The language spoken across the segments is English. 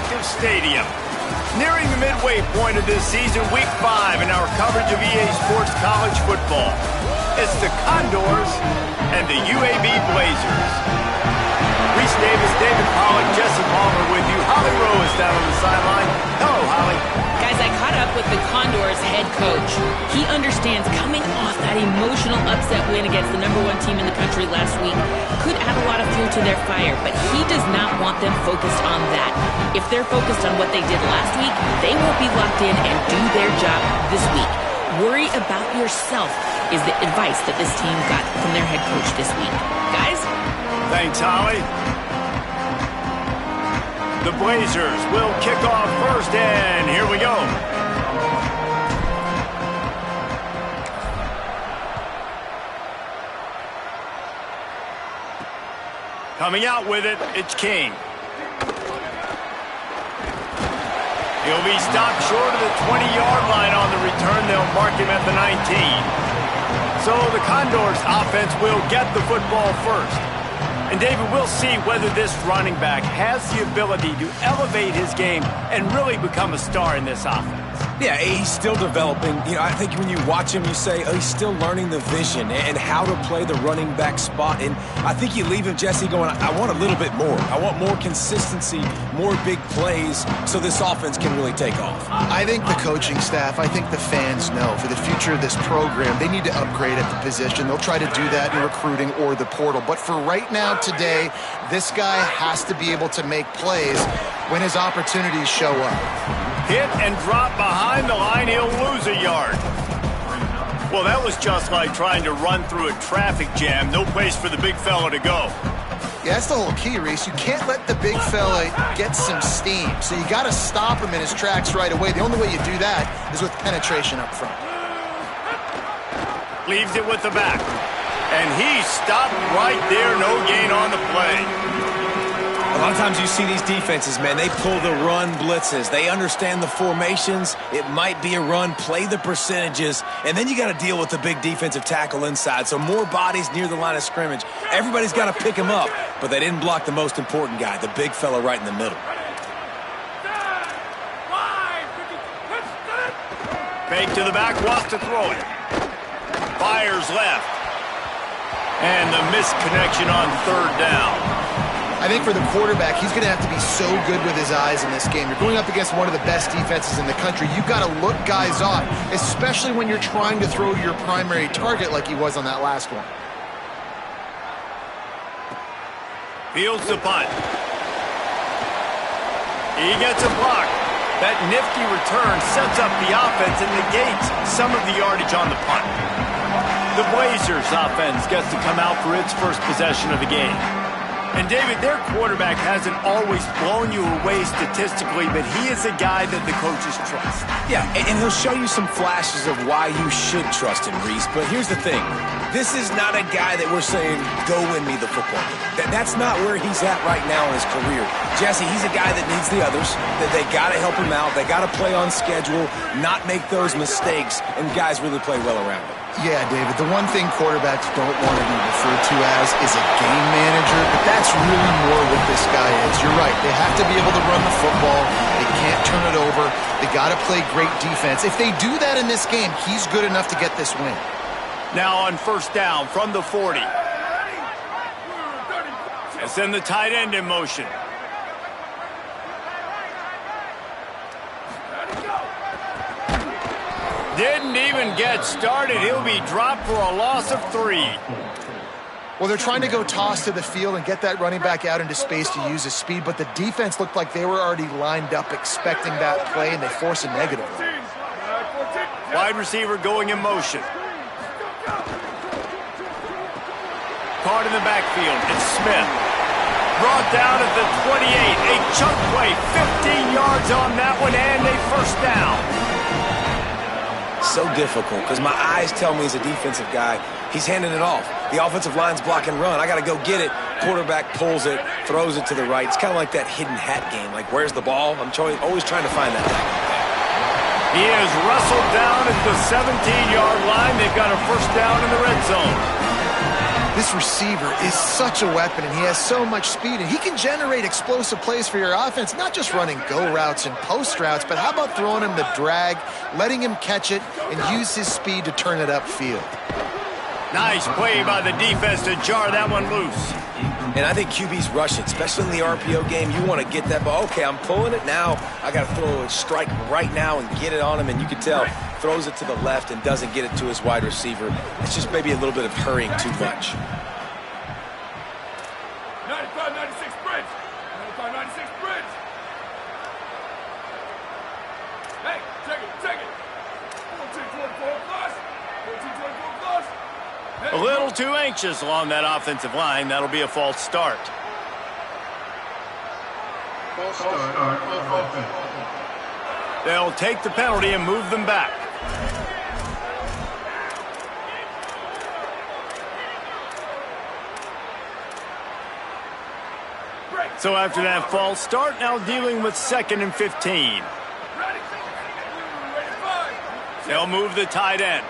Interactive Stadium. Nearing the midway point of this season, Week 5 in our coverage of EA Sports College Football. It's the Condors and the UAB Blazers. Reese Davis, David Pollack, Jesse Palmer with you. Holly Rowe is down on the sideline. Hello, Holly. Guys, I caught up with the Condors head coach. He understands coming off that emotional upset win against the #1 team in the country last week could add a lot of fuel to their fire, but he does not want them focused on that. If they're focused on what they did last week, they won't be locked in and do their job this week. Worry about yourself is the advice that this team got from their head coach this week. Guys? Thanks, Holly. The Blazers will kick off first, and here we go. Coming out with it, it's King. He'll be stopped short of the 20-yard line on the return. They'll mark him at the 19. So the Condors offense will get the football first. And David, we'll see whether this running back has the ability to elevate his game and really become a star in this offense. Yeah, he's still developing. You know, I think when you watch him, you say, oh, he's still learning the vision and how to play the running back spot. And I think you leave him, Jesse, going, I want a little bit more. I want more consistency, more big plays so this offense can really take off. I think the coaching staff, I think the fans know for the future of this program, they need to upgrade at the position. They'll try to do that in recruiting or the portal. But for right now, today, this guy has to be able to make plays when his opportunities show up. Hit and drop behind the line, he'll lose a yard. Well, that was just like trying to run through a traffic jam. No place for the big fella to go. Yeah, that's the whole key, Reese. You can't let the big fella get some steam. So you got to stop him in his tracks right away. The only way you do that is with penetration up front. Leaves it with the back. And he stopped right there. No gain on the play. A lot of times you see these defenses, man, they pull the run blitzes. They understand the formations. It might be a run, play the percentages, and then you got to deal with the big defensive tackle inside. So more bodies near the line of scrimmage. Everybody's got to pick him up, but they didn't block the most important guy, the big fella right in the middle. Fake to the back, wants to throw it. Fires left. And the misconnection on third down. I think for the quarterback, he's going to have to be so good with his eyes in this game. You're going up against one of the best defenses in the country. You've got to look guys off, especially when you're trying to throw to your primary target like he was on that last one. Fields the punt. He gets a block. That nifty return sets up the offense and negates some of the yardage on the punt. The Blazers offense gets to come out for its first possession of the game. And, David, their quarterback hasn't always blown you away statistically, but he is a guy that the coaches trust. Yeah, and he'll show you some flashes of why you should trust him, Reese. But here's the thing. This is not a guy that we're saying, go win me the football game. That's not where he's at right now in his career. Jesse, he's a guy that needs the others, that they got to help him out. They got to play on schedule, not make those mistakes, and guys really play well around him. Yeah, David, the one thing quarterbacks don't want to be referred to as is a game manager, but that's really more what this guy is. You're right. They have to be able to run the football. They can't turn it over. They got to play great defense. If they do that in this game, he's good enough to get this win. Now on first down from the 40. And send the tight end in motion. Didn't even get started. He'll be dropped for a loss of 3. Well, they're trying to go toss to the field and get that running back out into space to use his speed, but the defense looked like they were already lined up expecting that play, and they force a negative. Wide receiver going in motion. Caught in the backfield. It's Smith. Brought down at the 28. A chunk play. 15 yards on that one, and a first down. So difficult because my eyes tell me he's a defensive guy. He's handing it off. The offensive line's block and run. I got to go get it. Quarterback pulls it, throws it to the right. It's kind of like that hidden hat game. Like, where's the ball? I'm always trying to find that guy. He is wrestled down at the 17-yard line. They've got a first down in the red zone. This receiver is such a weapon, and he has so much speed, and he can generate explosive plays for your offense, not just running go routes and post routes, but how about throwing him the drag, letting him catch it, and use his speed to turn it upfield. Nice play by the defense to jar that one loose. And I think QB's rushing, especially in the RPO game. You want to get that ball. Okay, I'm pulling it now. I got to throw a strike right now and get it on him. And you can tell, throws it to the left and doesn't get it to his wide receiver. It's just maybe a little bit of hurrying too much. 95-96 bridge. 95-96 bridge. Hey, check it. 14-24 plus. 14-24 plus. A little too anxious along that offensive line. That'll be a false start. False start. They'll take the penalty and move them back. So after that false start, now dealing with 2nd and 15. They'll move the tight end.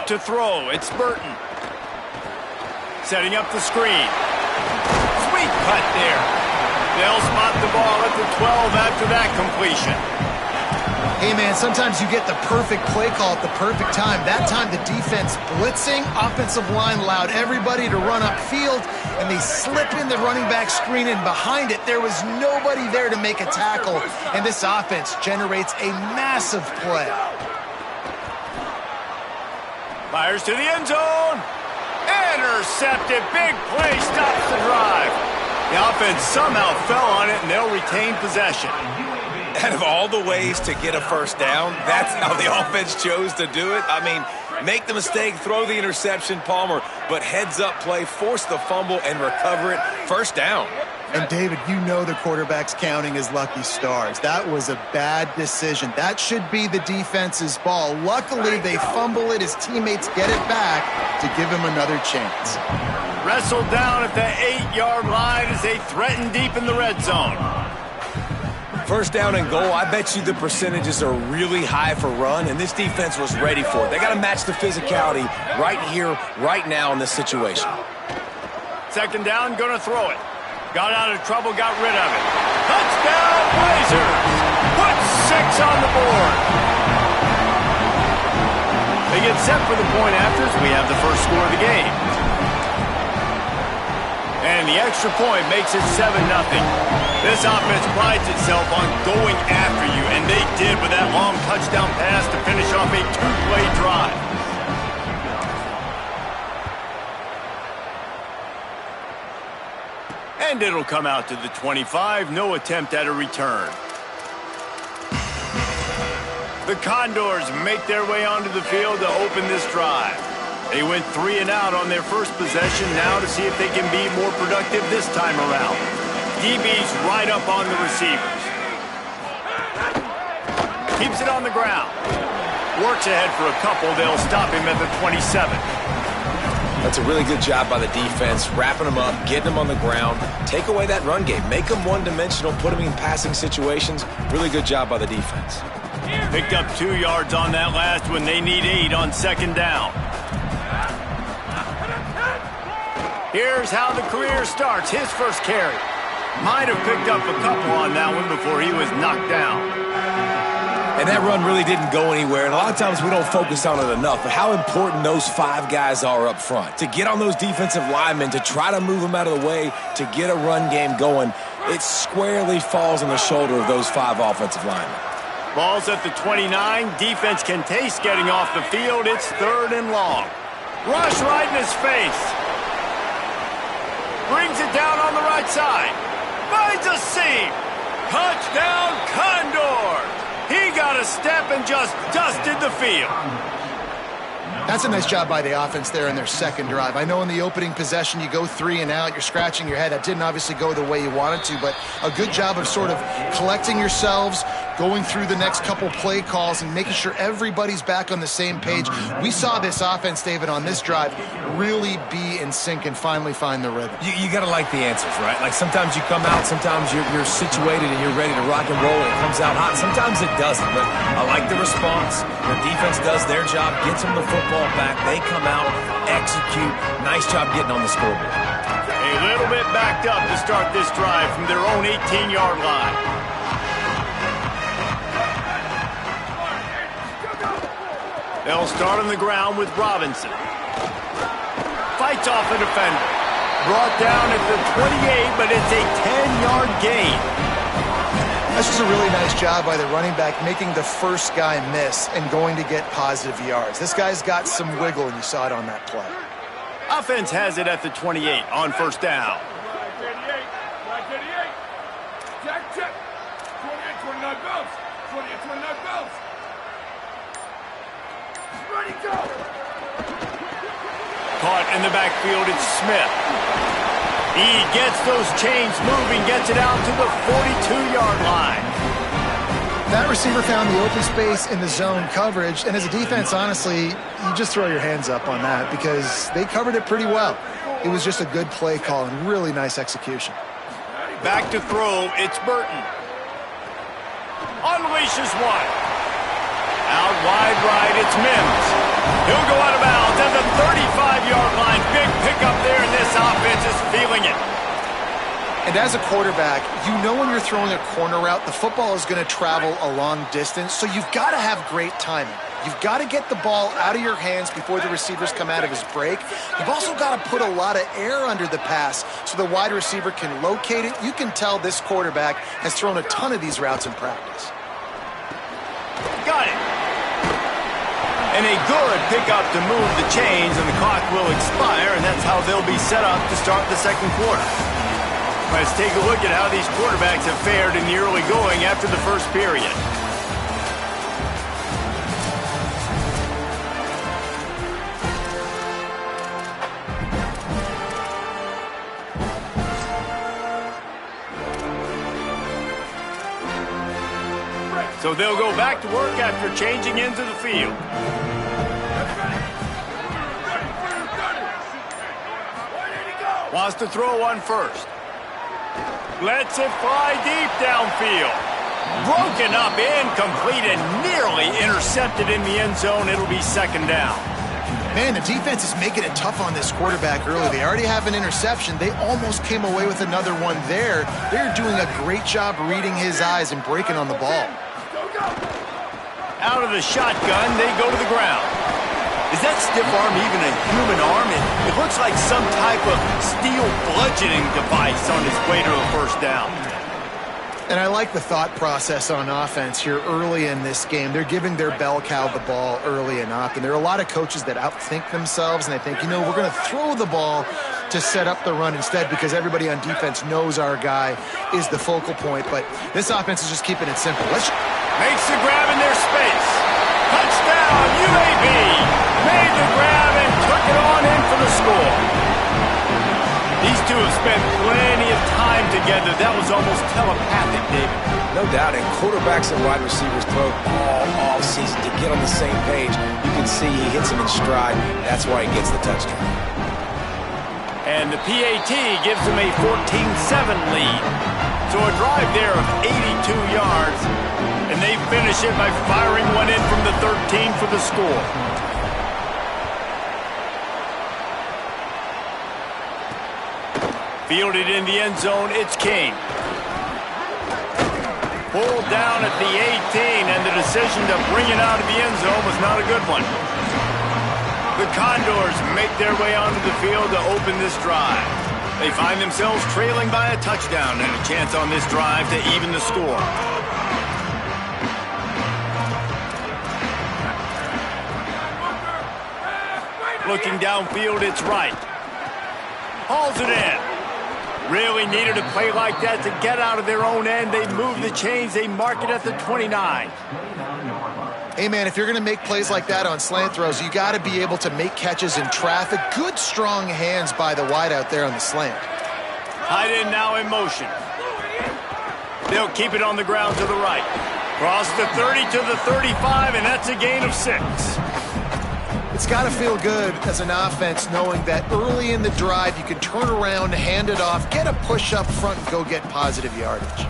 To throw, it's Burton. Setting up the screen. Sweet cut there. They'll spot the ball at the 12 after that completion. Hey, man, sometimes you get the perfect play call at the perfect time. That time, the defense blitzing, offensive line allowed everybody to run upfield, and they slip in the running back screen, and behind it, there was nobody there to make a tackle, and this offense generates a massive play. Fires to the end zone. Intercepted. Big play stops the drive. The offense somehow fell on it, and they'll retain possession. Out of all the ways to get a first down, that's how the offense chose to do it. I mean, make the mistake, throw the interception, Palmer, but heads-up play, force the fumble, and recover it. First down. And, David, you know the quarterback's counting his lucky stars. That was a bad decision. That should be the defense's ball. Luckily, they fumble it. His teammates get it back to give him another chance. Wrestled down at the 8-yard line as they threaten deep in the red zone. First down and goal, I bet you the percentages are really high for run, and this defense was ready for it. They got to match the physicality right here, right now in this situation. 2nd down, gonna throw it. Got out of trouble, got rid of it. Touchdown, Blazers! Put 6 on the board. They get set for the point afters. We have the first score of the game. And the extra point makes it 7-0. This offense prides itself on going after you, and they did with that long touchdown pass to finish off a 2-play drive. And it'll come out to the 25. No attempt at a return. The Condors make their way onto the field to open this drive. They went 3 and out on their first possession, now to see if they can be more productive this time around. DB's right up on the receivers. Keeps it on the ground. Works ahead for a couple. They'll stop him at the 27. That's a really good job by the defense, wrapping them up, getting them on the ground. Take away that run game. Make them one-dimensional, put them in passing situations. Really good job by the defense. Picked up 2 yards on that last one. They need 8 on 2nd down. Here's how the career starts. His first carry. Might have picked up a couple on that one before he was knocked down. And that run really didn't go anywhere. And a lot of times we don't focus on it enough, but how important those 5 guys are up front. To get on those defensive linemen, to try to move them out of the way, to get a run game going, it squarely falls on the shoulder of those 5 offensive linemen. Ball's at the 29. Defense can taste getting off the field. It's 3rd and long. Rush right in his face. Brings it down on the right side. Finds a seam. Touchdown, Condors. He got a step and just dusted the field. That's a nice job by the offense there in their 2nd drive. I know in the opening possession you go 3 and out, you're scratching your head. That didn't obviously go the way you wanted to, but a good job of sort of collecting yourselves, going through the next couple play calls and making sure everybody's back on the same page. We saw this offense, David, on this drive really be in sync and finally find the rhythm. You got to like the answers, right? Like sometimes you come out, sometimes you're situated and you're ready to rock and roll and it comes out hot. Sometimes it doesn't, but I like the response. The defense does their job, gets them the football back. They come out, execute. Nice job getting on the scoreboard. A little bit backed up to start this drive from their own 18-yard line. They'll start on the ground with Robinson. Fights off a defender. Brought down at the 28, but it's a 10-yard gain. That's just a really nice job by the running back, making the first guy miss and going to get positive yards. This guy's got some wiggle, and you saw it on that play. Offense has it at the 28 on first down. Right 38. Jack check. 28, 29 bells. 28, 29 bells. Ready, go. Caught in the backfield, it's Smith. He gets those chains moving, gets it out to the 42-yard line. That receiver found the open space in the zone coverage, and as a defense, honestly, you just throw your hands up on that because they covered it pretty well. It was just a good play call and really nice execution. Back to throw, it's Burton. Unleashes one. Out wide right, it's Mims. He'll go out of bounds at the 35-yard line. Big pickup there, and this offense is feeling it. And as a quarterback, you know when you're throwing a corner route, the football is going to travel a long distance, so you've got to have great timing. You've got to get the ball out of your hands before the receivers come out of his break. You've also got to put a lot of air under the pass so the wide receiver can locate it. You can tell this quarterback has thrown a ton of these routes in practice. Got it. And a good pickup to move the chains, and the clock will expire, and that's how they'll be set up to start the second quarter. Let's take a look at how these quarterbacks have fared in the early going after the first period. So they'll go back to work after changing into the field. Wants to throw one first. Lets it fly deep downfield. Broken up, incomplete, and nearly intercepted in the end zone. It'll be second down. Man, the defense is making it tough on this quarterback early. They already have an interception. They almost came away with another one there. They're doing a great job reading his eyes and breaking on the ball. Out of the shotgun, they go to the ground. Is that stiff arm even a human arm? It looks like some type of steel bludgeoning device on his way to a first down. And I like the thought process on offense here early in this game. They're giving their bell cow the ball early and often. There are a lot of coaches that outthink themselves, and they think, you know, we're going to throw the ball to set up the run instead because everybody on defense knows our guy is the focal point. But this offense is just keeping it simple. Makes the grab in their space. Touchdown, UAB. Made the grab and took it on in for the score. These two have spent plenty of time together. That was almost telepathic, David. No doubt, and quarterbacks and wide receivers throw all season to get on the same page. You can see he hits him in stride. That's why he gets the touchdown. And the PAT gives them a 14-7 lead. So a drive there of 82 yards, and they finish it by firing one in from the 13 for the score. Fielded in the end zone, it's King. Pulled down at the 18, and the decision to bring it out of the end zone was not a good one. The Condors make their way onto the field to open this drive. They find themselves trailing by a touchdown and a chance on this drive to even the score. Looking downfield, it's Wright. Hauls it in. Really needed a play like that to get out of their own end. They move the chains. They mark it at the 29. Hey, man, if you're going to make plays like that on slant throws, you got to be able to make catches in traffic. Good, strong hands by the wide out there on the slant. Tight end now in motion. They'll keep it on the ground to the right. Cross the 30 to the 35, and that's a gain of 6. It's got to feel good as an offense knowing that early in the drive you can turn around, hand it off, get a push up front, and go get positive yardage.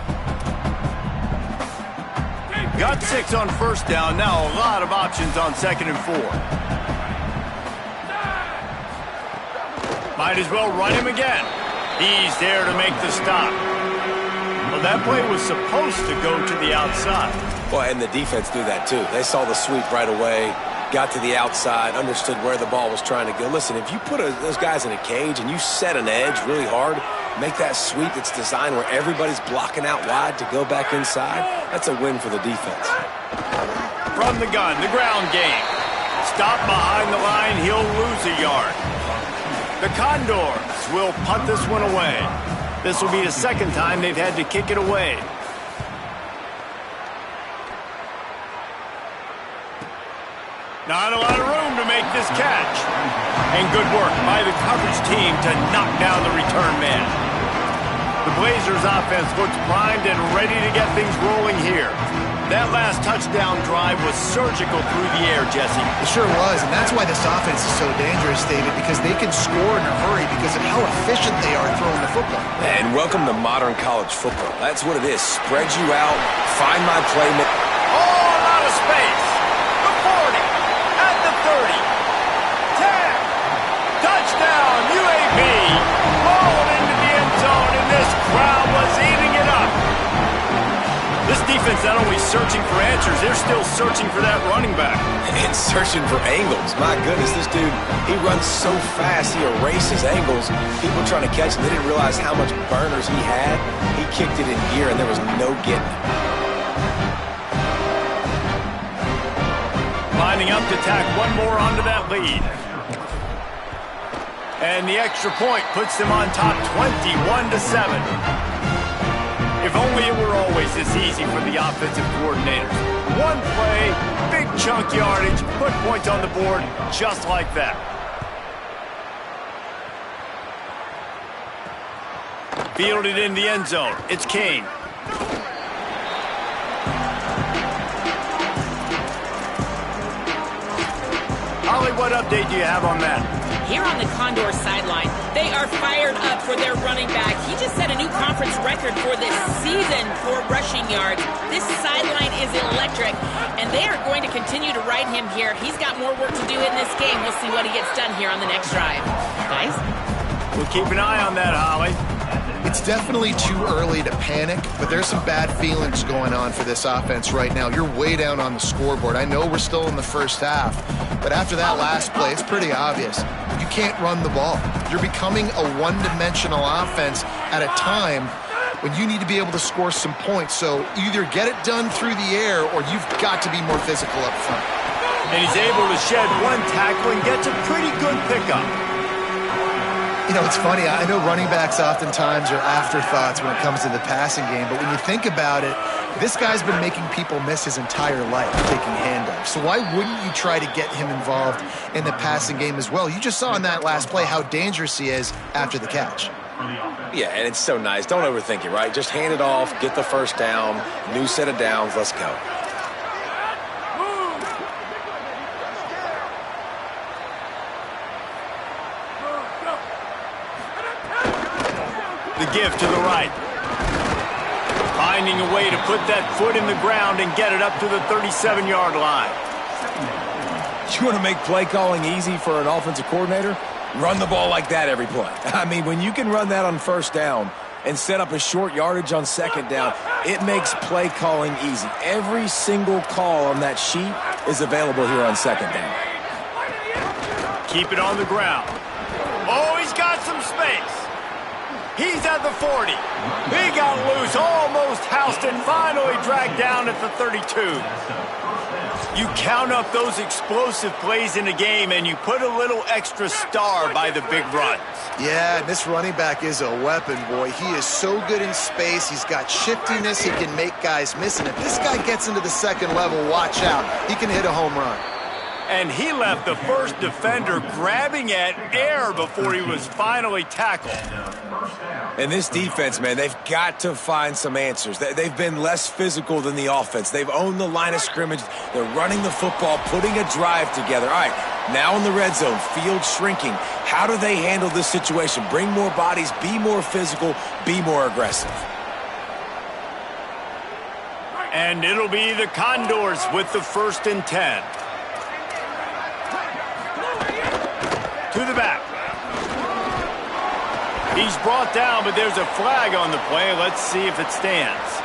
Got 6 on first down. Now a lot of options on 2nd and 4. Might as well run him again. He's there to make the stop. Well, that play was supposed to go to the outside. Well, and the defense knew that too. They saw the sweep right away, got to the outside, understood where the ball was trying to go. Listen, if you put those guys in a cage and you set an edge really hard, make that sweep that's designed where everybody's blocking out wide to go back inside, that's a win for the defense. From the gun, the ground game. Stop behind the line, he'll lose a yard. The Condors will punt this one away. This will be the second time they've had to kick it away. Not a lot of room to make this catch. And good work by the coverage team to knock down the return man. The Blazers offense looks primed and ready to get things rolling here. That last touchdown drive was surgical through the air, Jesse. It sure was, and that's why this offense is so dangerous, David, because they can score in a hurry because of how efficient they are throwing the football. And welcome to modern college football. That's what it is. Spread you out, find my playmaker. Oh, a lot of space. The 40, at the 30, 10, touchdown, UAB. Rolled into the end zone, and this crowd was eating it up. This defense not only searching for answers, they're still searching for that running back. And searching for angles. My goodness, this dude, he runs so fast, he erases angles. People trying to catch him, they didn't realize how much burners he had. He kicked it in gear, and there was no getting it. Lining up to tack one more onto that lead. And the extra point puts them on top 21-7. If only it were always this easy for the offensive coordinators. One play, big chunk yardage, put points on the board just like that. Fielded in the end zone. It's Kane. Holly, what update do you have on that? Here on the Condor sideline, they are fired up for their running back. He just set a new conference record for this season for rushing yards. This sideline is electric, and they are going to continue to ride him here. He's got more work to do in this game. We'll see what he gets done here on the next drive. Guys? We'll keep an eye on that, Holly. It's definitely too early to panic, but there's some bad feelings going on for this offense right now. You're way down on the scoreboard. I know we're still in the first half, but after that last play, it's pretty obvious. You can't run the ball. You're becoming a one-dimensional offense at a time when you need to be able to score some points. So either get it done through the air or you've got to be more physical up front. And he's able to shed one tackle and gets a pretty good pickup. You know, it's funny. I know running backs oftentimes are afterthoughts when it comes to the passing game, but when you think about it, this guy's been making people miss his entire life taking handoffs. So why wouldn't you try to get him involved in the passing game as well? You just saw in that last play how dangerous he is after the catch. Yeah, and it's so nice. Don't overthink it, right? Just hand it off, get the first down, new set of downs, let's go. The give to the right. Finding a way to put that foot in the ground and get it up to the 37-yard line. You want to make play calling easy for an offensive coordinator? Run the ball like that every play. I mean, when you can run that on first down and set up a short yardage on second down, it makes play calling easy. Every single call on that sheet is available here on second down. Keep it on the ground. Oh, he's got some space. He's at the 40. He got loose, almost housed, and finally dragged down at the 32. You count up those explosive plays in a game, and you put a little extra star by the big runs. Yeah, this running back is a weapon, boy. He is so good in space. He's got shiftiness. He can make guys miss. And if this guy gets into the second level, watch out. He can hit a home run. And he left the first defender grabbing at air before he was finally tackled. And this defense, man, they've got to find some answers. They've been less physical than the offense. They've owned the line of scrimmage. They're running the football, putting a drive together. All right, now in the red zone, field shrinking. How do they handle this situation? Bring more bodies, be more physical, be more aggressive. And it'll be the Condors with the 1st and 10. To the back. He's brought down, but there's a flag on the play. Let's see if it stands.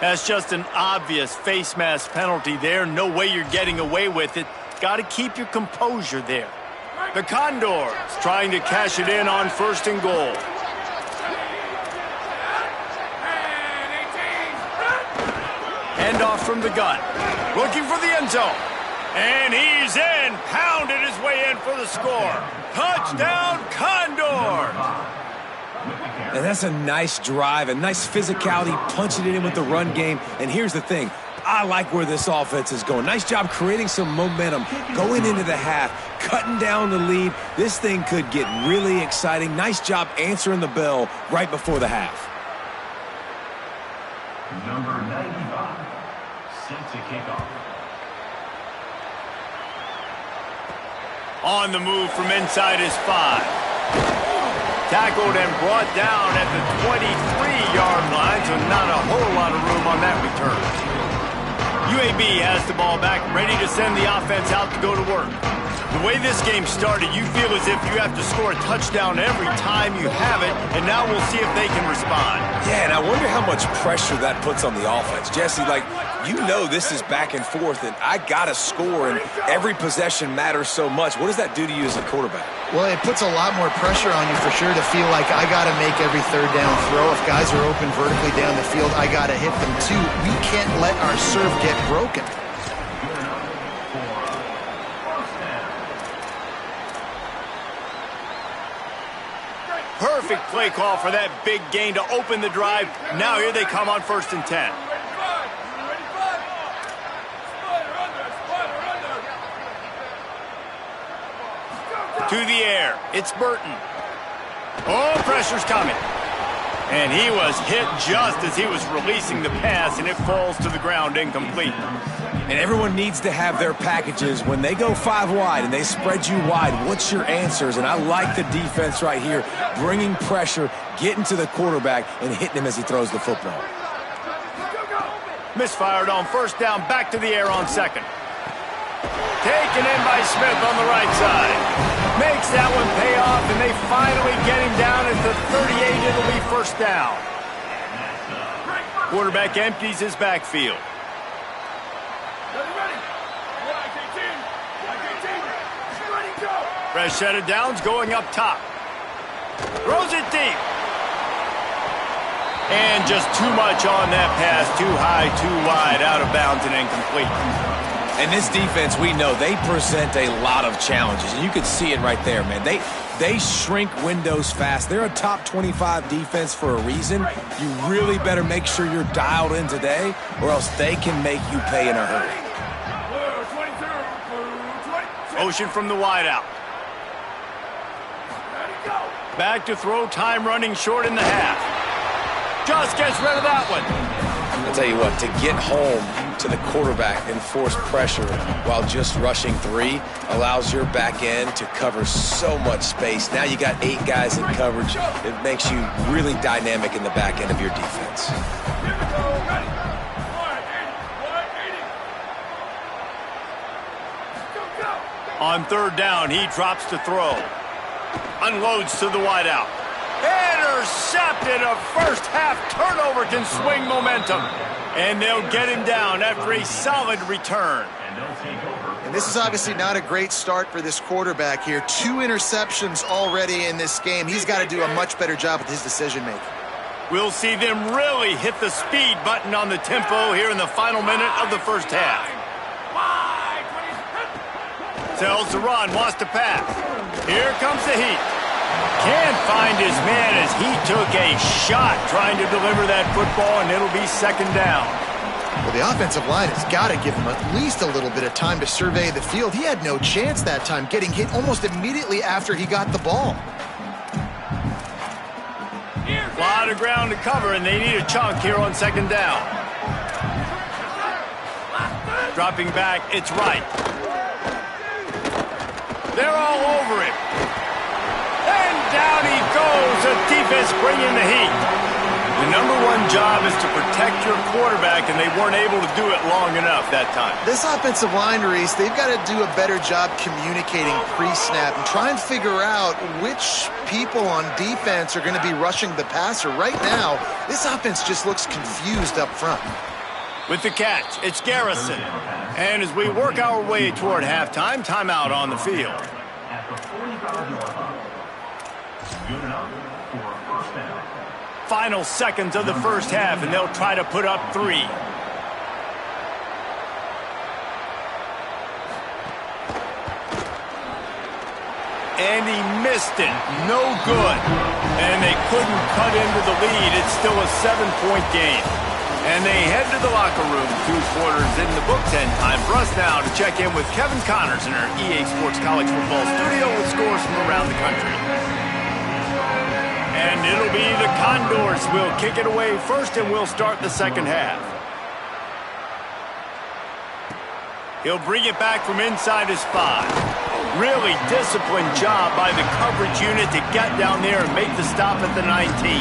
That's just an obvious face mask penalty there. No way you're getting away with it. Got to keep your composure there. The Condors trying to cash it in on 1st and goal. Handoff from the gun. Looking for the end zone. And he's in. Pounded his way in for the score. Touchdown, Condors! And that's a nice drive, a nice physicality, punching it in with the run game. And here's the thing. I like where this offense is going. Nice job creating some momentum, going into the half, cutting down the lead. This thing could get really exciting. Nice job answering the bell right before the half. Number 95, set to kick off. On the move from inside his 5. Tackled and brought down at the 23-yard line, so not a whole lot of room on that return. UAB has the ball back, ready to send the offense out to go to work. The way this game started, you feel as if you have to score a touchdown every time you have it, and now we'll see if they can respond. Yeah, and I wonder how much pressure that puts on the offense. Jesse, like, you know this is back and forth, and I got to score, and every possession matters so much. What does that do to you as a quarterback? Well, it puts a lot more pressure on you for sure to feel like I got to make every 3rd down throw. If guys are open vertically down the field, I got to hit them too. We can't let our serve get broken. Perfect play call for that big gain to open the drive. Now here they come on 1st and 10. To the air. It's Burton. Oh, pressure's coming. And he was hit just as he was releasing the pass, and it falls to the ground incomplete. And everyone needs to have their packages. When they go 5 wide and they spread you wide, what's your answers? And I like the defense right here, bringing pressure, getting to the quarterback, and hitting him as he throws the football. Misfired on 1st down, back to the air on 2nd. Taken in by Smith on the right side. Makes that one pay off, and they finally get him down at the 38. It'll be 1st down. Quarterback empties his backfield. Fresh set of downs going up top. Throws it deep. And just too much on that pass. Too high, too wide, out of bounds and incomplete. And this defense, we know, they present a lot of challenges. And you can see it right there, man. They shrink windows fast. They're a top 25 defense for a reason. You really better make sure you're dialed in today, or else they can make you pay in a hurry. Motion from the wideout. Back to throw, time running short in the half. Just gets rid of that one. I'll tell you what, to get home to the quarterback and force pressure while just rushing 3 allows your back end to cover so much space. Now you got 8 guys in coverage. It makes you really dynamic in the back end of your defense. On 3rd down, he drops to throw. Unloads to the wideout. Intercepted. A first half turnover can swing momentum. And they'll get him down after a solid return. And this is obviously not a great start for this quarterback here. 2 interceptions already in this game. He's got to do a much better job with his decision-making. We'll see them really hit the speed button on the tempo here in the final minute of the first half. Tells to run, wants to pass. Here comes the heat. Can't find his man as he took a shot trying to deliver that football, and it'll be second down. Well, the offensive line has got to give him at least a little bit of time to survey the field. He had no chance that time, getting hit almost immediately after he got the ball. A lot of ground to cover, and they need a chunk here on second down. Dropping back, it's right. They're all over him. And down he goes. The defense bringing the heat. The number one job is to protect your quarterback, and they weren't able to do it long enough that time. This offensive line, Reese, they've got to do a better job communicating pre-snap and try and figure out which people on defense are going to be rushing the passer. Right now, this offense just looks confused up front. With the catch, it's Garrison. And as we work our way toward halftime, timeout on the field. At the 45-yard line. Good enough for a first down. Final seconds of the first half, and they'll try to put up 3. And he missed it. No good. And they couldn't cut into the lead. It's still a 7-point game. And they head to the locker room. 2 quarters in the books, and time for us now to check in with Kevin Connors in our EA Sports College Football studio with scores from around the country. And it'll be the Condors. We'll kick it away first, and we'll start the second half. He'll bring it back from inside his 5. Really disciplined job by the coverage unit to get down there and make the stop at the 19.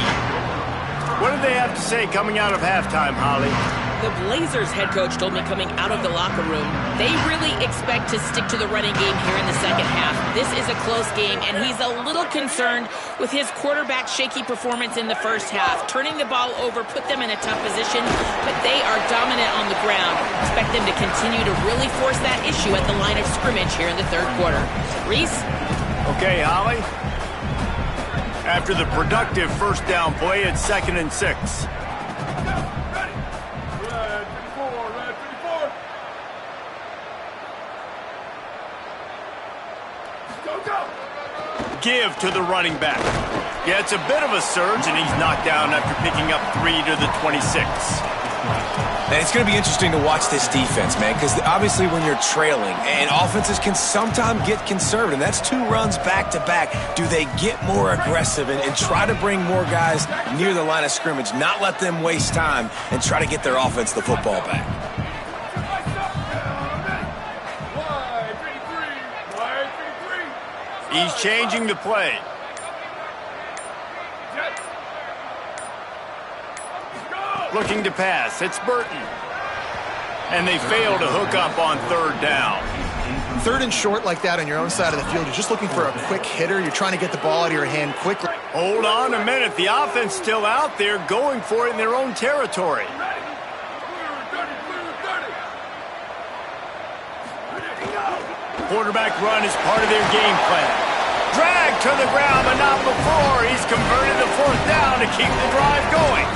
What do they have to say coming out of halftime, Holly? The Blazers head coach told me coming out of the locker room, they really expect to stick to the running game here in the second half. This is a close game, and he's a little concerned with his quarterback's shaky performance in the first half. Turning the ball over put them in a tough position, but they are dominant on the ground. Expect them to continue to really force that issue at the line of scrimmage here in the third quarter. Reese? Okay, Holly. After the productive first down play, it's 2nd and 6. Give to the running back. Yeah, it's a bit of a surge, and he's knocked down after picking up 3 to the 26. And it's going to be interesting to watch this defense, man, because obviously when you're trailing, and offenses can sometimes get conservative. That's 2 runs back-to-back. Do they get more aggressive and try to bring more guys near the line of scrimmage, not let them waste time, and try to get their offense the football back? He's changing the play. Looking to pass. It's Burton. And they fail to hook up on 3rd down. 3rd and short like that on your own side of the field. You're just looking for a quick hitter. You're trying to get the ball out of your hand quickly. Hold on a minute. The offense still out there going for it in their own territory. Quarterback run is part of their game plan. Drag to the ground, but not before. He's converted the 4th down to keep the drive going.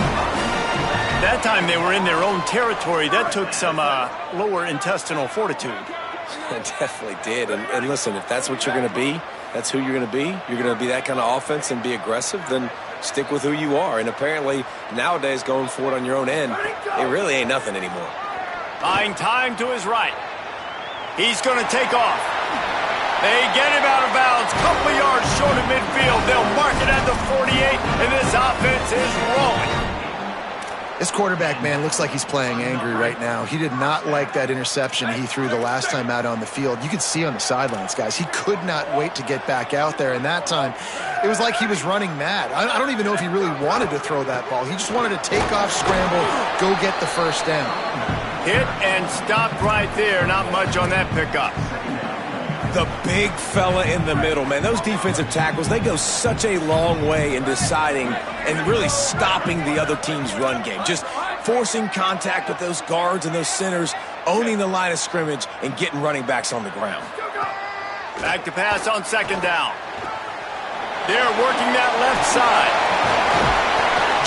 That time they were in their own territory. That took some lower intestinal fortitude. It definitely did. And listen, if that's what you're going to be, that's who you're going to be. You're going to be that kind of offense and be aggressive, then stick with who you are. And apparently, nowadays, going for it on your own end, it really ain't nothing anymore. Buying time to his right. He's going to take off. They get him out of bounds. Couple of yards short of midfield. They'll mark it at the 48, and this offense is rolling. This quarterback, man, looks like he's playing angry right now. He did not like that interception he threw the last time out on the field. You could see on the sidelines, guys, he could not wait to get back out there. And that time, it was like he was running mad. I don't even know if he really wanted to throw that ball. He just wanted to take off, scramble, go get the first down. Hit and stopped right there. Not much on that pickup. The big fella in the middle, man. Those defensive tackles, they go such a long way in deciding and really stopping the other team's run game. Just forcing contact with those guards and those centers, owning the line of scrimmage, and getting running backs on the ground. Back to pass on 2nd down. They're working that left side.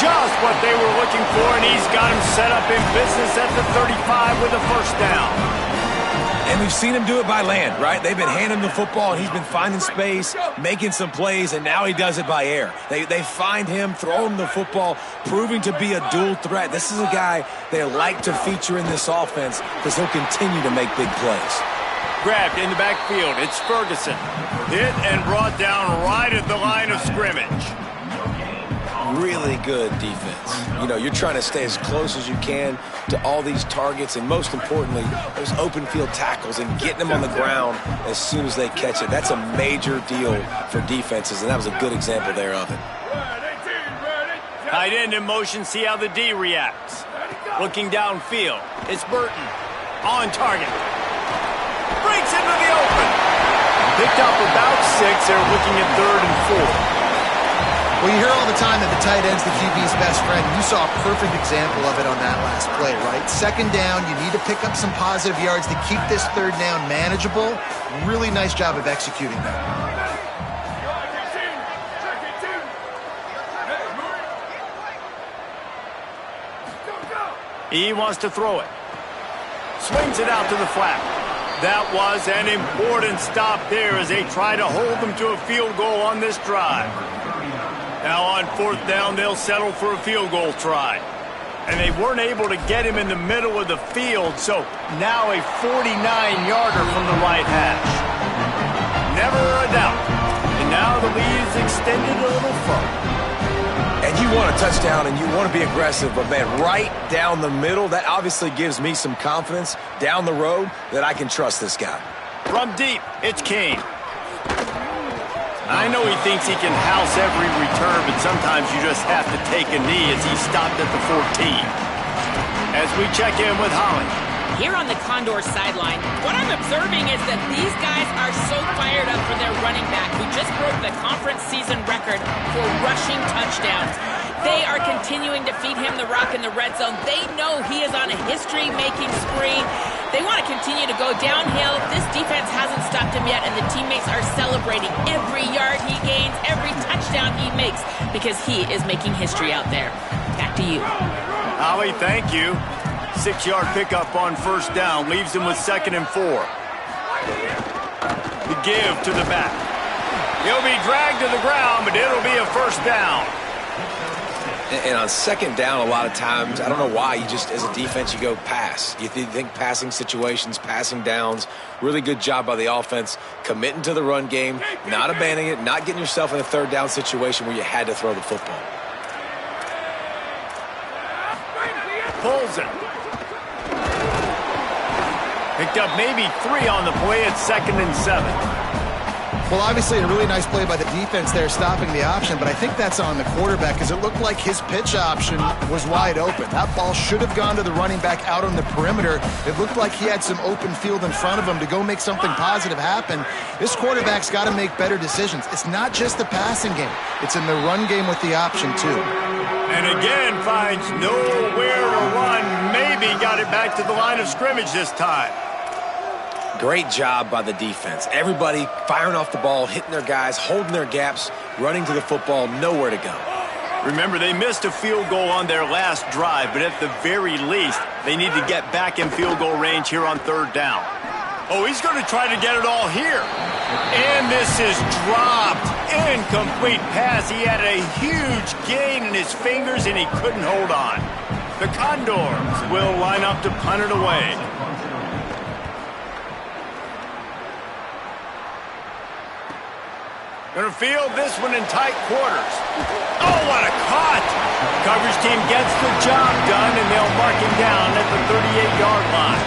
Just what they were looking for, and he's got him set up in business at the 35 with a first down. And we've seen him do it by land, right? They've been handing him the football, and he's been finding space, making some plays, and now he does it by air. They find him, throw him the football, proving to be a dual threat. This is a guy they like to feature in this offense because he'll continue to make big plays. Grabbed in the backfield. It's Ferguson. Hit and brought down right at the line of scrimmage. Really good defense. You know, you're trying to stay as close as you can to all these targets, and most importantly, those open field tackles and getting them on the ground as soon as they catch it. That's a major deal for defenses, and that was a good example there of it. Tight end in motion, see how the D reacts. Looking downfield, it's Burton. On target. Breaks into the open. Picked up about 6. They're looking at 3rd and 4. Well, you hear all the time that the tight end's the QB's best friend. You saw a perfect example of it on that last play, right? 2nd down, you need to pick up some positive yards to keep this 3rd down manageable. Really nice job of executing that. He wants to throw it. Swings it out to the flat. That was an important stop there as they try to hold them to a field goal on this drive. Now on 4th down, they'll settle for a field goal try. And they weren't able to get him in the middle of the field, so now a 49-yarder from the right hash. Never a doubt. And now the lead is extended a little further. And you want a touchdown and you want to be aggressive, but man, right down the middle, that obviously gives me some confidence down the road that I can trust this guy. From deep, it's Kane. I know he thinks he can house every return, but sometimes you just have to take a knee as he stopped at the 14. As we check in with Holly. Here on the Condor sideline, what I'm observing is that these guys are so fired up for their running back who just broke the conference season record for rushing touchdowns. They are continuing to feed him the rock in the red zone. They know he is on a history-making spree. They want to continue to go downhill. This defense hasn't stopped him yet, and the teammates are celebrating every yard he gains, every touchdown he makes, because he is making history out there. Back to you. Holly, thank you. 6-yard pickup on 1st down leaves him with 2nd and 4. The give to the back. He'll be dragged to the ground, but it'll be a 1st down. And on 2nd down, a lot of times, I don't know why, you just, as a defense, you go pass. You think passing situations, passing downs. Really good job by the offense, committing to the run game, not abandoning it, not getting yourself in a 3rd down situation where you had to throw the football. Pulls it. Picked up maybe 3 on the play at 2nd and 7. Well, obviously a really nice play by the defense there stopping the option, but I think that's on the quarterback because it looked like his pitch option was wide open. That ball should have gone to the running back out on the perimeter. It looked like he had some open field in front of him to go make something positive happen. This quarterback's got to make better decisions. It's not just the passing game. It's in the run game with the option, too. And again, finds nowhere to run. Maybe got it back to the line of scrimmage this time. Great job by the defense. Everybody firing off the ball, hitting their guys, holding their gaps, running to the football, nowhere to go. Remember, they missed a field goal on their last drive, but at the very least, they need to get back in field goal range here on 3rd down. Oh, he's going to try to get it all here. And this is dropped. Incomplete pass. He had a huge gain in his fingers, and he couldn't hold on. The Condors will line up to punt it away. Gonna field this one in tight quarters. Oh, what a cut! Coverage team gets the job done, and they'll mark him down at the 38-yard line.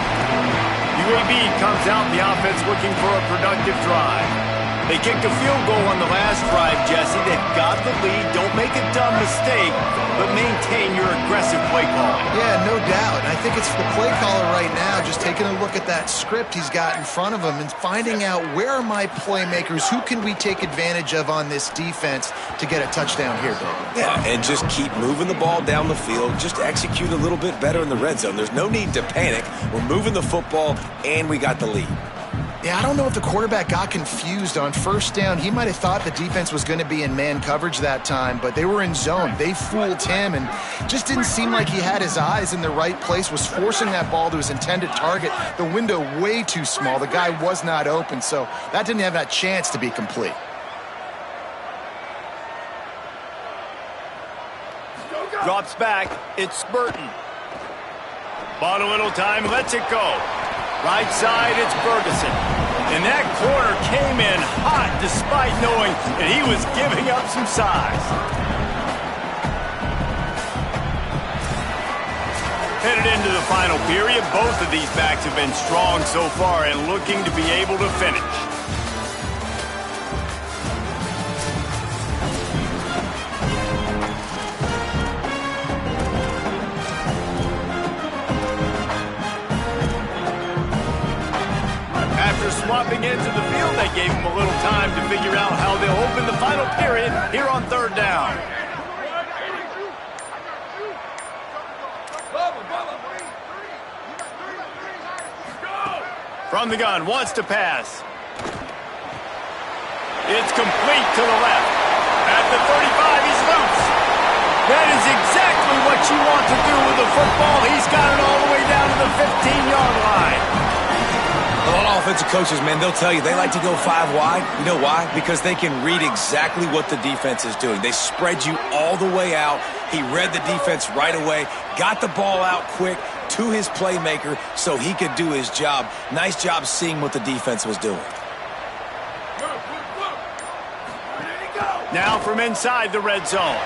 UAB comes out, the offense looking for a productive drive. They kicked a field goal on the last drive, Jesse. They've got the lead. Don't make a dumb mistake, but maintain your aggressive play calling. Yeah, no doubt. I think it's the play caller right now just taking a look at that script he's got in front of him and finding out where are my playmakers, who can we take advantage of on this defense to get a touchdown here, baby. Yeah, and just keep moving the ball down the field. Just execute a little bit better in the red zone. There's no need to panic. We're moving the football, and we got the lead. Yeah, I don't know if the quarterback got confused on first down. He might have thought the defense was going to be in man coverage that time, but they were in zone. They fooled him and just didn't seem like he had his eyes in the right place, was forcing that ball to his intended target. The window way too small. The guy was not open, so that didn't have that chance to be complete. Drops back. It's Burton. Bought a little time. Lets it go. Right side, it's Ferguson. And that corner came in hot despite knowing that he was giving up some size. Headed into the final period, both of these backs have been strong so far and looking to be able to finish. Swapping into the field, they gave him a little time to figure out how they'll open the final period here on third down. From the gun, wants to pass. It's complete to the left. At the 35, he's loose. That is exactly what you want to do with the football. He's got it all the way down to the 15-yard line. A lot of offensive coaches, man, they'll tell you they like to go 5 wide. You know why? Because they can read exactly what the defense is doing. They spread you all the way out. He read the defense right away, got the ball out quick to his playmaker so he could do his job. Nice job seeing what the defense was doing. Now from inside the red zone.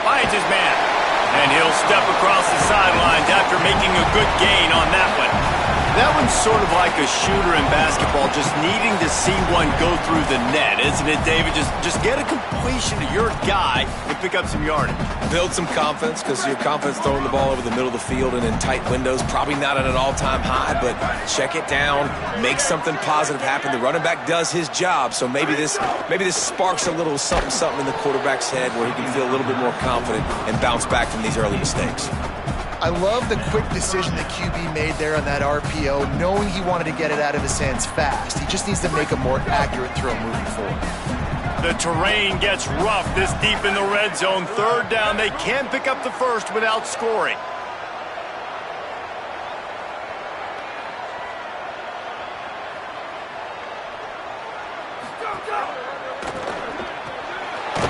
Finds his man. And he'll step across the sidelines after making a good gain on that one. That one's sort of like a shooter in basketball, just needing to see one go through the net, isn't it, David? Just get a completion to your guy and pick up some yardage. Build some confidence, because your confidence throwing the ball over the middle of the field and in tight windows, probably not at an all-time high, but check it down, make something positive happen. The running back does his job, so maybe this sparks a little something in the quarterback's head where he can feel a little bit more confident and bounce back from these early mistakes. I love the quick decision the QB made there on that RPO, knowing he wanted to get it out of his hands fast. He just needs to make a more accurate throw moving forward. The terrain gets rough this deep in the red zone. Third down, they can pick up the first without scoring.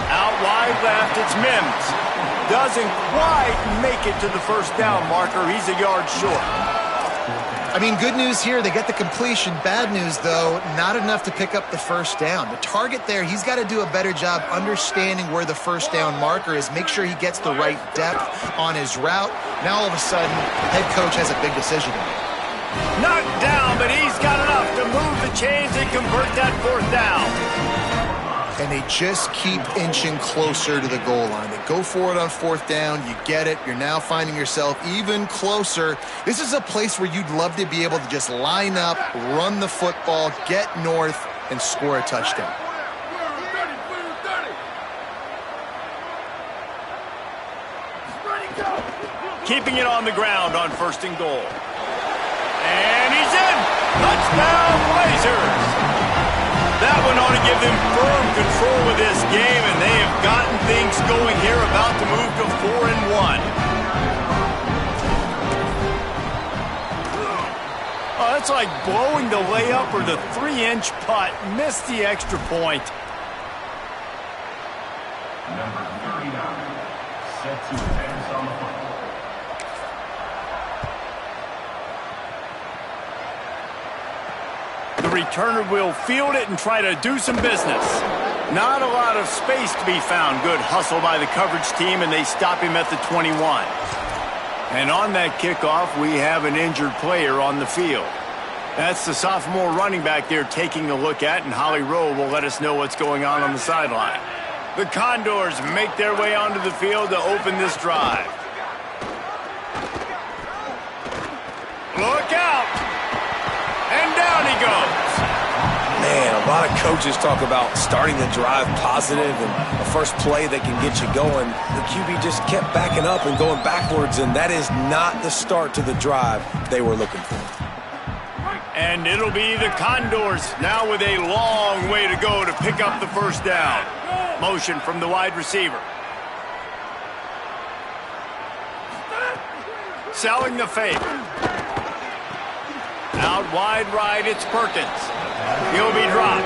Out wide left, it's Mims. Doesn't quite make it to the first down marker. He's a yard short. I mean, good news here, they get the completion. Bad news, though, not enough to pick up the first down. The target there, he's got to do a better job understanding where the first down marker is, make sure he gets the right depth on his route. Now, all of a sudden, the head coach has a big decision to make. Knocked down, but he's got enough to move the chains and convert that fourth down. And they just keep inching closer to the goal line. They go for it on fourth down. You get it. You're now finding yourself even closer. This is a place where you'd love to be able to just line up, run the football, get north, and score a touchdown. Keeping it on the ground on first and goal. And he's in. Touchdown, Blazers. That one ought to give them firm control of this game, and they have gotten things going here, about to move to 4-1. Oh, that's like blowing the layup or the 3-inch putt. Missed the extra point. Number 39, set to advance on the football. The returner will field it and try to do some business. Not a lot of space to be found. Good hustle by the coverage team, and they stop him at the 21. And on that kickoff, we have an injured player on the field. That's the sophomore running back they're taking a look at, and Holly Rowe will let us know what's going on the sideline. The Condors make their way onto the field to open this drive. Look out! And down he goes. Man, a lot of coaches talk about starting the drive positive and the first play that can get you going. The QB just kept backing up and going backwards, and that is not the start to the drive they were looking for. And it'll be the Condors now with a long way to go to pick up the first down. Motion from the wide receiver. Selling the fake. Out wide right, it's Perkins. He'll be dropped.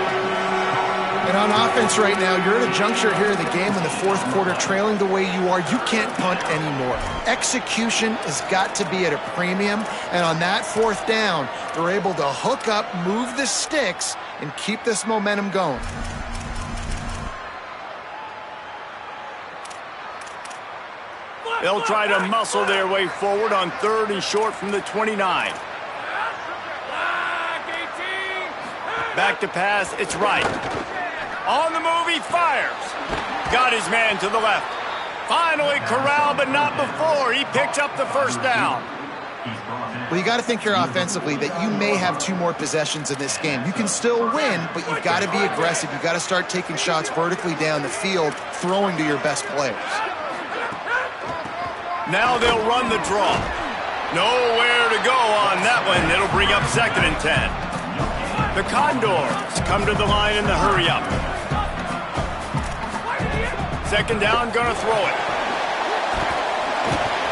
And on offense right now, you're at a juncture here in the game in the fourth quarter, trailing the way you are. You can't punt anymore. Execution has got to be at a premium. And on that fourth down, they're able to hook up, move the sticks, and keep this momentum going. They'll try to muscle their way forward on 3rd and short from the 29. Back to pass, it's right. On the move, he fires. Got his man to the left. Finally corralled, but not before. He picks up the first down. Well, you got to think here offensively that you may have 2 more possessions in this game. You can still win, but you've got to be aggressive. You've got to start taking shots vertically down the field, throwing to your best players. Now they'll run the draw. Nowhere to go on that one. It'll bring up 2nd and 10. The Condors come to the line in the hurry up. 2nd down, gonna throw it.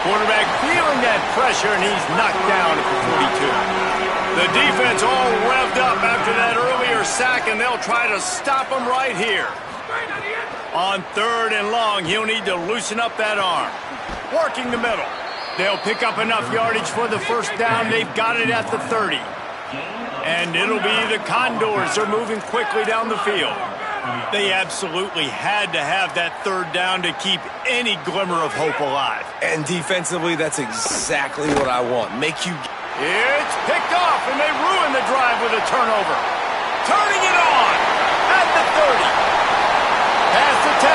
Quarterback feeling that pressure, and he's knocked down at the 42. The defense all revved up after that earlier sack, and they'll try to stop him right here. On 3rd and long, he'll need to loosen up that arm. Working the middle. They'll pick up enough yardage for the first down. They've got it at the 30. And it'll be the Condors. They're moving quickly down the field. They absolutely had to have that 3rd down to keep any glimmer of hope alive. And defensively, that's exactly what I want. Make you... It's picked off, and they ruin the drive with a turnover. Turning it on at the 30. Past the 10.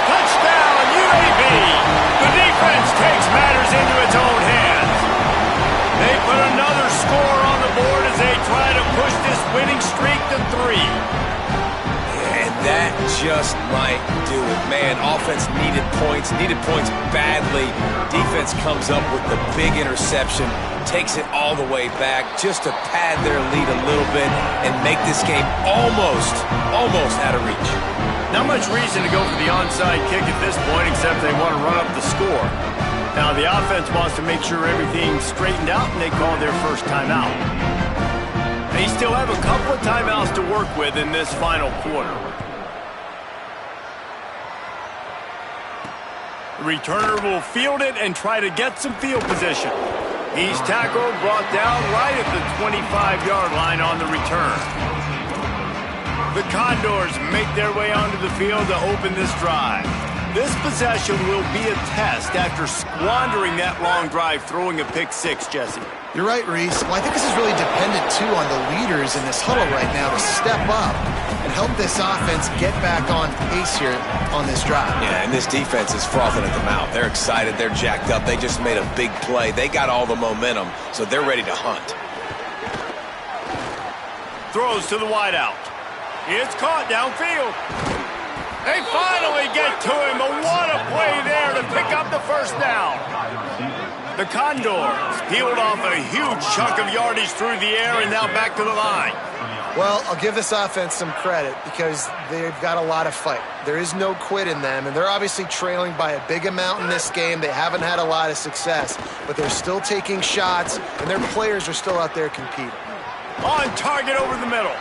Touchdown, UAB. The defense takes matters into its own hands. They put another score on the board as they try to push this winning streak to 3. And that just might do it. Man, offense needed points badly. Defense comes up with the big interception, takes it all the way back just to pad their lead a little bit and make this game almost out of reach. Not much reason to go for the onside kick at this point, except they want to run up the score. Now, the offense wants to make sure everything's straightened out, and they call their first timeout. They still have a couple of timeouts to work with in this final quarter. The returner will field it and try to get some field position. He's tackled, brought down right at the 25-yard line on the return. The Condors make their way onto the field to open this drive. This possession will be a test after squandering that long drive, throwing a pick 6, Jesse. You're right, Reese. Well, I think this is really dependent, too, on the leaders in this huddle right now to step up and help this offense get back on pace here on this drive. Yeah, and this defense is frothing at the mouth. They're excited. They're jacked up. They just made a big play. They got all the momentum, so they're ready to hunt. Throws to the wideout. It's caught downfield. They finally get to him, but what a play there to pick up the first down. The Condors peeled off a huge chunk of yardage through the air and now back to the line. Well, I'll give this offense some credit because they've got a lot of fight. There is no quit in them, and they're obviously trailing by a big amount in this game. They haven't had a lot of success, but they're still taking shots, and their players are still out there competing. On target over the middle.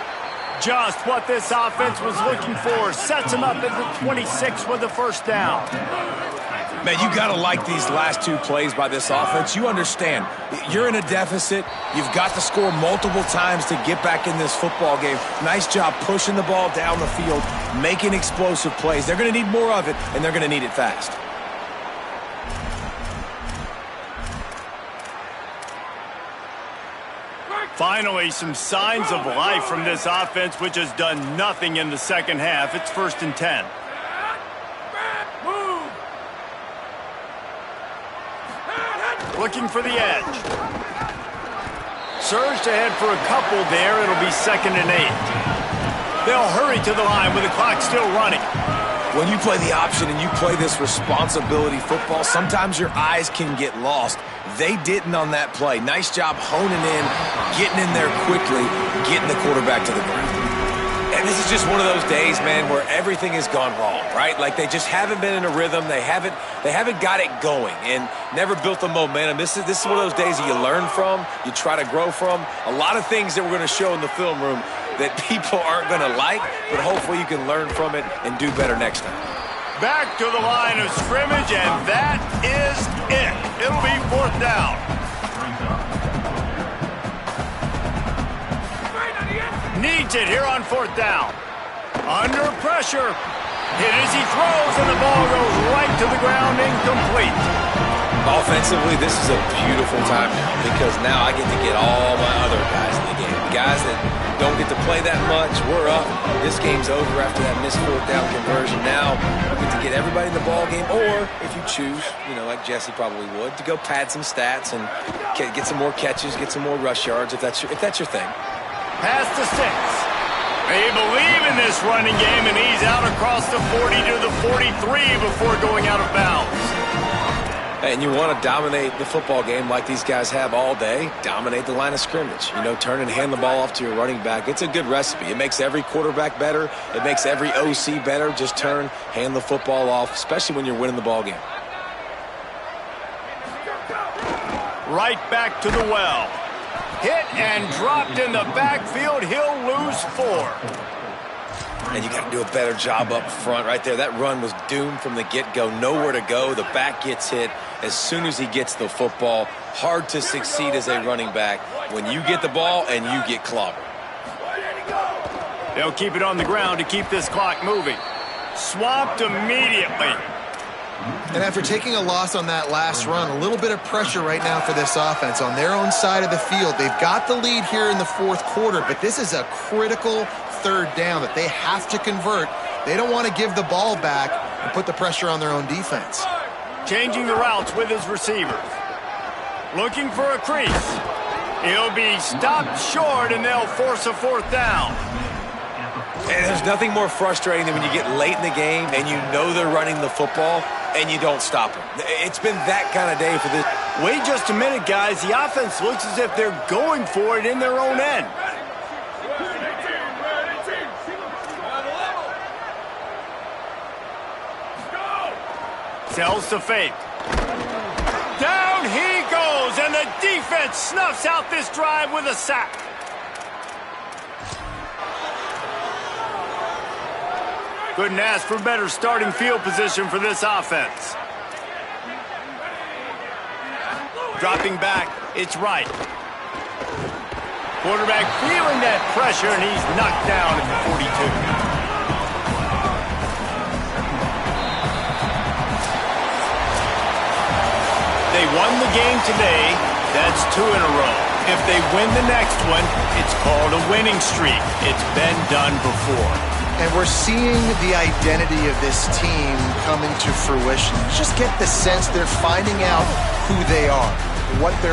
Just what this offense was looking for. Sets him up at the 26 with the first down. Man, you got to like these last 2 plays by this offense. You understand, you're in a deficit. You've got to score multiple times to get back in this football game. Nice job pushing the ball down the field, making explosive plays. They're going to need more of it, and they're going to need it fast. Finally, some signs of life from this offense, which has done nothing in the second half. It's 1st and 10. Looking for the edge. Surged ahead for a couple there. It'll be 2nd and 8. They'll hurry to the line with the clock still running. When you play the option and you play this responsibility football, sometimes your eyes can get lost. They didn't on that play. Nice job honing in, getting in there quickly, getting the quarterback to the ground. And this is just one of those days, man, where everything has gone wrong, right? Like they just haven't been in a rhythm. They haven't got it going and never built the momentum. This is one of those days that you learn from, you try to grow from. A lot of things that we're going to show in the film room that people aren't going to like, but hopefully you can learn from it and do better next time. Back to the line of scrimmage, and that is it. It'll be 4th down. Needs it here on 4th down. Under pressure. Hit as he throws, and the ball goes right to the ground, incomplete. Offensively, this is a beautiful time now because now I get to get all my other guys in the game. Guys that don't get to play that much, we're up. This game's over after that missed 4th down conversion. Now we get to get everybody in the ball game, or if you choose, like Jesse probably would, to go pad some stats and get some more catches, get some more rush yards if that's your thing. Pass to 6. They believe in this running game, and he's out across the 40 to the 43 before going out of bounds. And you want to dominate the football game like these guys have all day. Dominate the line of scrimmage. Turn and hand the ball off to your running back. It's a good recipe. It makes every quarterback better. It makes every OC better. Just turn, hand the football off, especially when you're winning the ball game. Right back to the well. Hit and dropped in the backfield. He'll lose 4. And you got to do a better job up front right there. That run was doomed from the get-go. Nowhere to go. The back gets hit as soon as he gets the football. Hard to succeed as a running back when you get the ball and you get clobbered. They'll keep it on the ground to keep this clock moving. Swamped immediately. And after taking a loss on that last run, a little bit of pressure right now for this offense on their own side of the field. They've got the lead here in the 4th quarter, but this is a critical 3rd down that they have to convert. They don't want to give the ball back and put the pressure on their own defense. Changing the routes with his receivers. Looking for a crease. He'll be stopped short, and they'll force a 4th down. And there's nothing more frustrating than when you get late in the game and you know they're running the football and you don't stop them. It's been that kind of day for this. Wait just a minute, guys. The offense looks as if they're going for it in their own end. Sells to fake. Down he goes, and the defense snuffs out this drive with a sack. Couldn't ask for better starting field position for this offense. Dropping back, it's right. Quarterback feeling that pressure, and he's knocked down at the 42. They won the game today. That's 2 in a row. If they win the next one, it's called a winning streak. It's been done before. And we're seeing the identity of this team come into fruition. You just get the sense they're finding out who they are, what they're